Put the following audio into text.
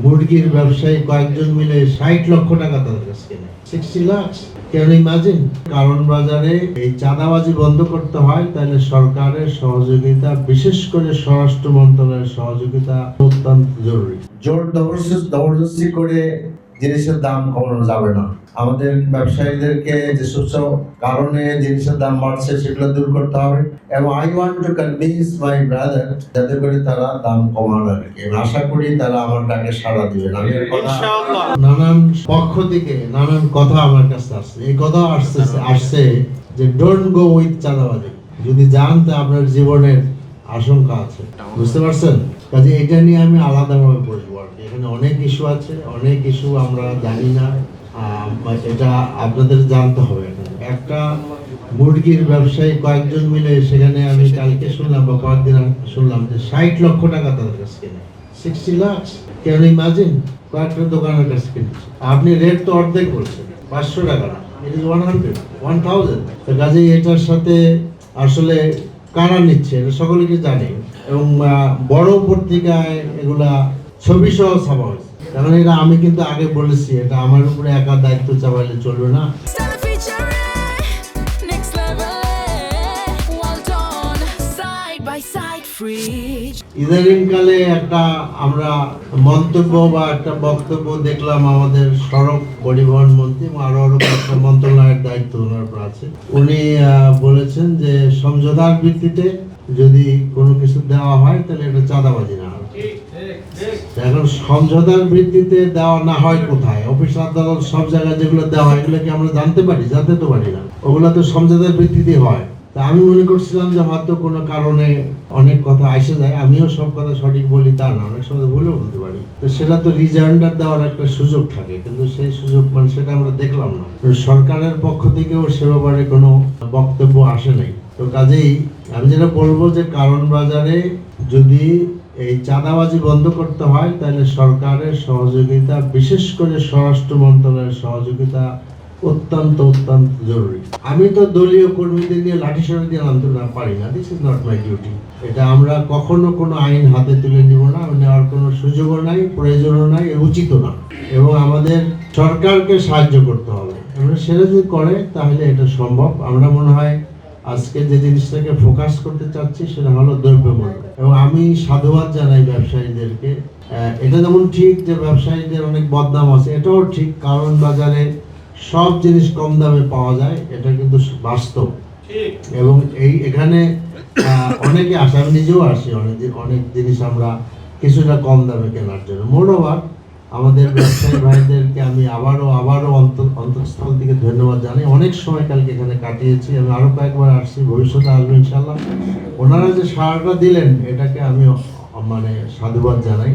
মুরগির ব্যবসায়ী কয়েকজন মিলে 60 লক্ষ টাকা তাদের কাছে কেনে। 60 লাখ, ক্যান ইউ ইমাজিন? কারণ বাজারে এই চাঁদাবাজি বন্ধ করতে হয় তাহলে সরকারের সহযোগিতা, বিশেষ করে স্বরাষ্ট্র মন্ত্রণালয়ের সহযোগিতা অত্যন্ত জরুরি। জোর জবরদস্তি করে জিনিসের দাম কমানো যাবে না। আমাদের ব্যবসায়ীদেরকে যে সব কারণে জিনিসের দাম বাড়ছে সেগুলো দূর করতে হবে, এবং I want to convince my brother যাতে করে তারা দাম কমানো আর কি। আশা করি তারা আমার ডাকে সাড়া দিবেন। আমি ইনশাআল্লাহ। নানান পক্ষ থেকে নানান কথা আমার কাছে আসছে। এই কথা আসছে যে ডোন্ট গো উইথ চাঁদাবাজি। যদি যান তা আপনার জীবনের আশঙ্কা আছে, বুঝতে পারছেন? কাজে এটা নিয়ে আমি আলাদাভাবে বলবো আর কি। এখানে অনেক ইস্যু আছে, অনেক ইস্যু আমরা জানি না, এটা আপনাদের জানতে হবে। একটা মুরগির ব্যবসায়ী কয়েকজন মিলে, সেখানে আমি কালকে শুনলাম বা কয়েকদিন শুনলাম যে 60 লক্ষ টাকা তাদের কাছে কেনে। 60 লাখ, ক্যান ইউ ইমাজিন? কয়েকটা দোকানের কাছে কিনেছে। আপনি রেট তো অর্ধেক বলছেন, 500 টাকা না, ইট ইজ 1000। তো কাজেই এটার সাথে আসলে কারা নিচ্ছে এটা সকলেকে জানে, এবং বড় পত্রিকায় এগুলা ছবি সহ ছাপা হয়েছে। কারণ এটা আমি কিন্তু আগে বলেছি, এটা আমার উপরে একা দায়িত্ব চাপাইলে চলবে না। ইদানিংকালে একটা আমরা মন্তব্য বা একটা বক্তব্য দেখলাম আমাদের সড়ক পরিবহন মন্ত্রী এবং আরো একটা মন্ত্রণালয়ের দায়িত্ব ওনার উপর আছে। উনি বলেছেন যে সমঝোতার ভিত্তিতে যদি কোনো কিছু দেওয়া হয় তাহলে এটা চাঁদাবাজি না। এখন সমঝোতার ভিত্তিতে দেওয়া না হয় কোথায়? অফিস আদালত সব জায়গায় যেগুলো দেওয়া হয় এগুলো কি আমরা জানতে তো পারি না। ওগুলো তো সমঝোতার ভিত্তিতে হয়। তা আমি মনে করছিলাম যে হয়তো কোনো কারণে অনেক কথা আসে যায়, আমিও সব কথা সঠিক বলি তা না, অনেক সময় ভুলেও বলতে পারি। তো সেটা তো রিজাইন্ডার দেওয়ার একটা সুযোগ থাকে, কিন্তু সেই সুযোগ সেটা আমরা দেখলাম না। সরকারের পক্ষ থেকেও সে ব্যাপারে কোনো বক্তব্য আসে নাই। তো কাজেই আমি যেটা বলবো যে কারণ বাজারে যদি এই চাঁদাবাজি বন্ধ করতে হয় তাহলে সরকারের সহযোগিতা, বিশেষ করে স্বরাষ্ট্র মন্ত্রণালয়ের সহযোগিতা অত্যন্ত জরুরি। আমি তো দলীয় কর্মীদের নিয়ে লাঠিসোঁটা দিয়ে নামতে পারি না। This is not my duty. এটা আমরা কখনো কোনো আইন হাতে তুলে নিব না, নেওয়ার কোনো সুযোগও নাই, প্রয়োজনও নাই, উচিতও না। এবং আমাদের সরকারকে সাহায্য করতে হবে। আমরা সেটা যদি করে তাহলে এটা সম্ভব। আমরা মনে হয় আজকে যে জিনিসটাকে ফোকাস করতে চাচ্ছি সেটা হলো দ্রব্যমূল্য, এবং আমি সাধুবাদ জানাই ব্যবসায়ীদেরকে। এটা যেমন ঠিক যে ব্যবসায়ীদের অনেক বদনাম আছে, এটাও ঠিক। কারণ বাজারে সব জিনিস কম দামে পাওয়া যায়, এটা কিন্তু বাস্তব। এবং এখানে অনেকে আসে, আমি নিজেও আসি অনেক জিনিস আমরা কিছুটা কম দামে কেনার জন্য। মোরওভার আমাদের ব্যবসায়ী ভাইদেরকে আমি আবারও অন্তঃস্থল থেকে ধন্যবাদ জানাই। অনেক সময় কালকে এখানে কাটিয়েছি, আমি আরো কয়েকবার আসছি, ভবিষ্যতে আসবো ইনশাল্লাহ। ওনারা যে সাড়াটা দিলেন এটাকে আমি সাধুবাদ জানাই।